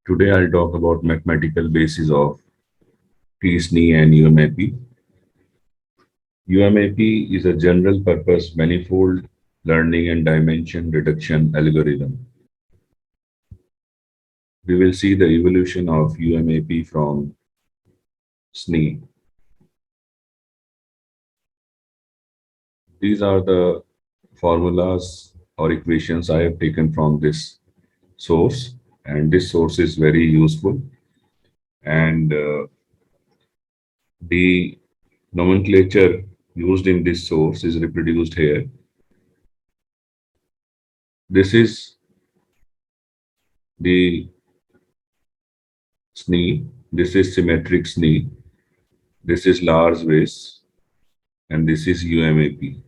Today I'll talk about mathematical basis of t-SNE and UMAP. UMAP is a general purpose manifold learning and dimension reduction algorithm. We will see the evolution of UMAP from SNE. These are the formulas or equations I have taken from this source, and this source is very useful. And the nomenclature used in this source is reproduced here. This is the SNE, this is symmetric SNE, this is large base, and this is UMAP.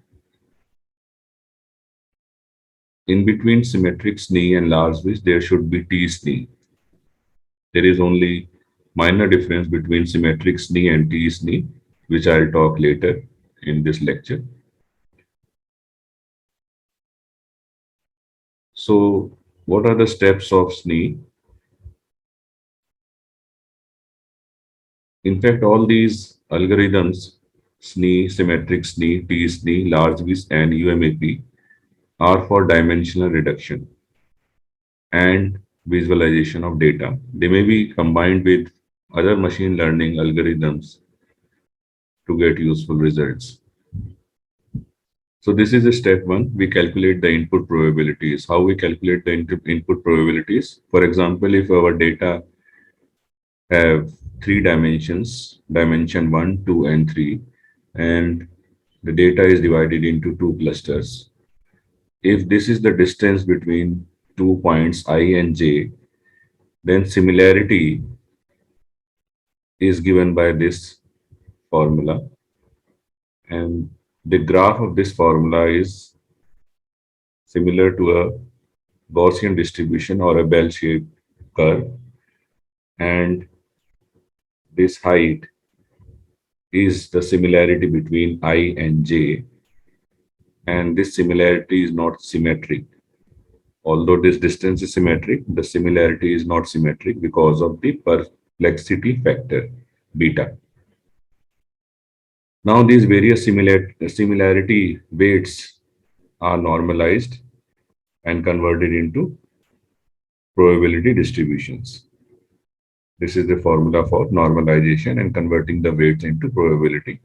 In between symmetric SNE and large base, there should be t-SNE. There is only minor difference between symmetric SNE and t-SNE, which I'll talk later in this lecture. So, what are the steps of SNE? In fact, all these algorithms, SNE, symmetric SNE, t-SNE, large base, and UMAP, are for dimensional reduction and visualization of data. They may be combined with other machine learning algorithms to get useful results. So this is a step one. We calculate the input probabilities. How we calculate the input probabilities? For example, if our data have three dimensions, dimension 1, 2, and 3, and the data is divided into two clusters. If this is the distance between 2 points I and j, then similarity is given by this formula. And the graph of this formula is similar to a Gaussian distribution or a bell-shaped curve. And this height is the similarity between I and j. And this similarity is not symmetric. Although this distance is symmetric, the similarity is not symmetric because of the perplexity factor, beta. Now these various similarity weights are normalized and converted into probability distributions. This is the formula for normalization and converting the weights into probabilities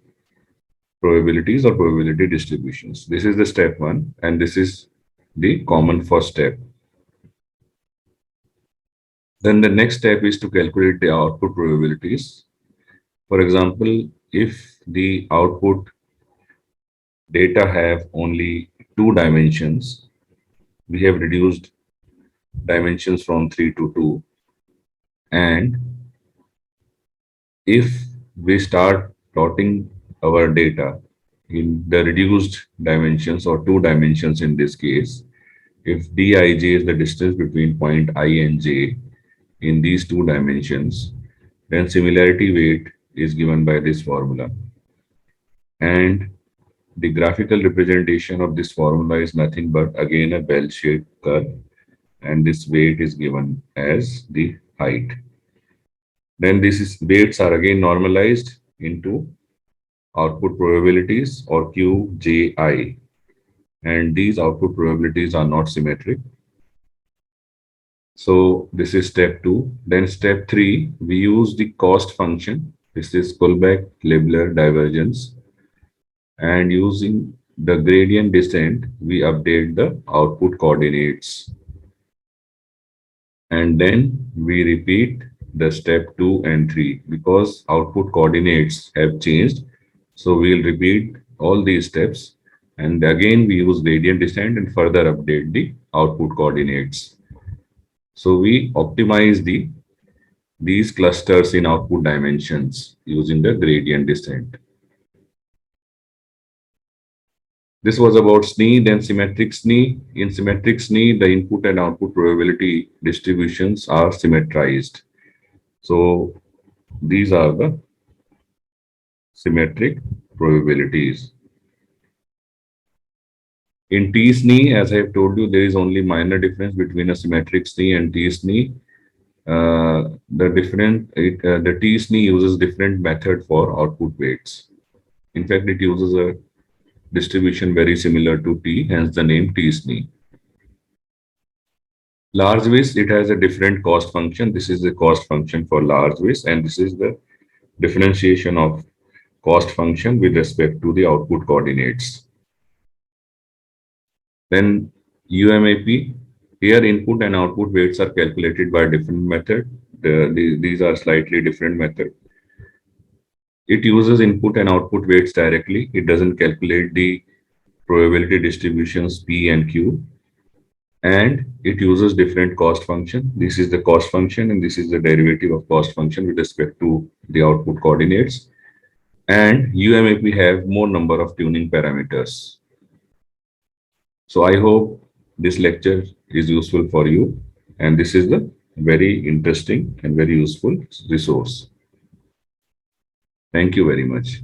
or probability distributions. This is the step one, and this is the common first step. Then the next step is to calculate the output probabilities. For example, if the output data have only two dimensions, we have reduced dimensions from 3 to 2. And if we start plotting our data in the reduced dimensions or two dimensions in this case, if dij is the distance between point I and j in these two dimensions, then similarity weight is given by this formula. And the graphical representation of this formula is nothing but again a bell-shaped curve, and this weight is given as the height. Then weights are again normalized into output probabilities or QJI, and these output probabilities are not symmetric. So this is step 2. Then step 3, we use the cost function. This is Kullback-Leibler divergence, and using the gradient descent, we update the output coordinates. And then we repeat the step 2 and 3 because output coordinates have changed. So we'll repeat all these steps, and again we use gradient descent and further update the output coordinates. So we optimize these clusters in output dimensions using the gradient descent. This was about SNE, then symmetric SNE. In symmetric SNE, the input and output probability distributions are symmetrized. So these are the symmetric probabilities. In t-SNE, as I have told you, there is only minor difference between a symmetric SNE and t-SNE. The t-SNE uses different method for output weights. In fact, it uses a distribution very similar to T, hence the name t-SNE. Large waste, it has a different cost function. This is the cost function for large waste, and this is the differentiation of cost function with respect to the output coordinates. Then UMAP, here input and output weights are calculated by different method. These are slightly different method. It uses input and output weights directly. It doesn't calculate the probability distributions P and Q. And it uses different cost function. This is the cost function and this is the derivative of cost function with respect to the output coordinates. And UMAP have more number of tuning parameters. So I hope this lecture is useful for you, and this is the very interesting and very useful resource. Thank you very much.